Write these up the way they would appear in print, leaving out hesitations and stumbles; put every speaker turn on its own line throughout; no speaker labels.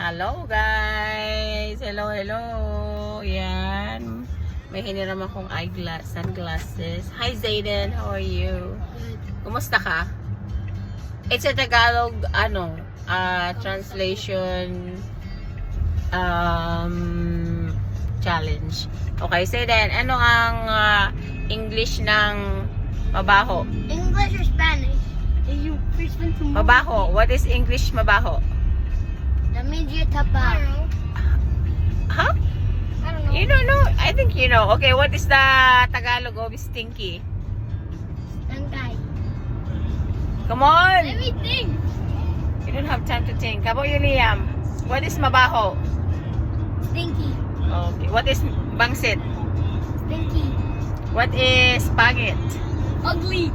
Hello guys! Hello, hello! Yan. May hiniram akong sunglasses. Hi Zayden, how are you? Kumusta ka? It's a Tagalog, translation challenge. Okay, Zayden, ano ang English ng mabaho?
English or Spanish? Is you first one to
Mabaho. What is English mabaho?
The media tapa.
Huh?
I don't know.
You don't know? I think you know. Okay, what is the Tagalog of stinky?
Tangkay.
Come on!
Let me think.
You don't have time to think. How about you, Liam? What is mabaho?
Stinky.
Okay. What is bangsit?
Stinky.
What is pangit?
Ugly.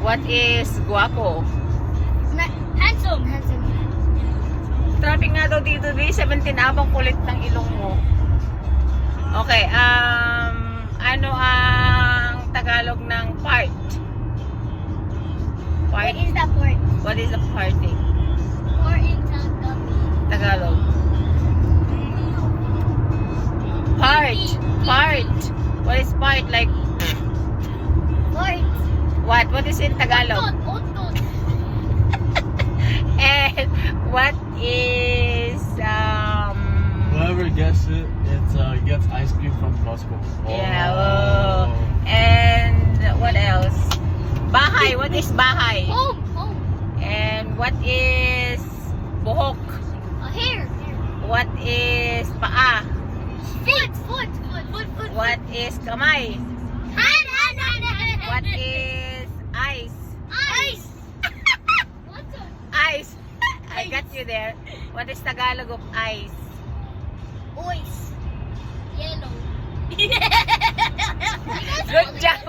What is guwapo?
Handsome. Handsome.
Traffic nga daw dito, 17 abang kulit ng ilong mo. Okay, ano ang Tagalog ng part?
What
Part?
is that word?
What is a party?
Or in
Tagalog. Part. Part. What is part? Like,
Word.
what is in Tagalog?
Otot.
And what is,
Whoever gets it, gets ice cream from Costco.
yeah, oh. And what else? Bahay. What is bahay?
Home. Home.
And what is buhok?
Hair.
What is paa?
Foot.
What is kamay?
Hand.
What is eyes?
Ice.
Eyes. I got you there. What is Tagalog of eyes?
Voice. Yellow.
Good job.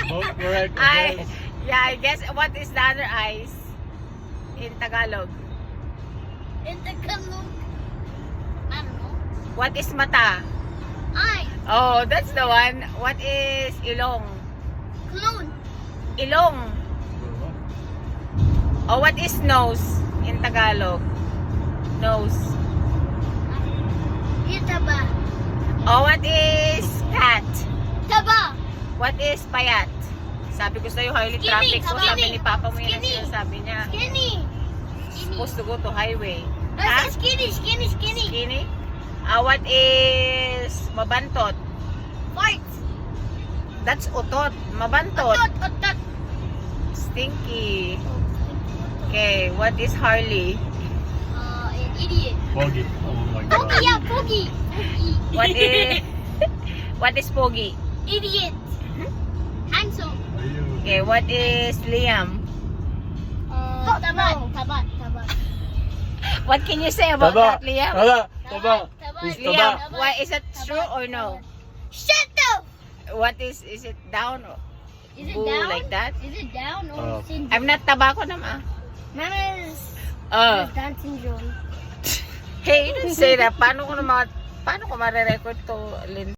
Both correct.
I guess what is the other eyes in Tagalog?
In Tagalog. I don't know.
What is mata?
Eye.
Oh, that's the one. What is ilong?
Clone.
Ilong. Oh, what is nose in Tagalog? Nose.
Taba.
Oh, what is cat?
Taba.
What is payat? Sabi ko sa'yo, highly
Skinny,
traffic. So, sabi
skinny,
ni Papa mo yun ang
skinny.
sinasabi niya.
Skinny.
Supposed to go to highway.
That's skinny.
Skinny? What is mabantot?
Fart.
That's utot. Mabantot.
Otot.
Stinky. Okay, what is Harley?
An idiot.
Foggy. Oh my god.
Pogi, yeah, Pogi.
What is what is Pogi?
Idiot. Handsome.
Are you?
Okay, what is Liam?
Taba.
What can you say about that, Liam?
Taba. He's
Liam,
taba.
what is it true or no?
Shut up.
What is it down or
Is it
boo,
down?
like that?
Is it down or syndrome?
I'm not tabako naman.
Mama's Down syndrome.
Hey, you didn't say that. Paano ko ma-record to, Lynn?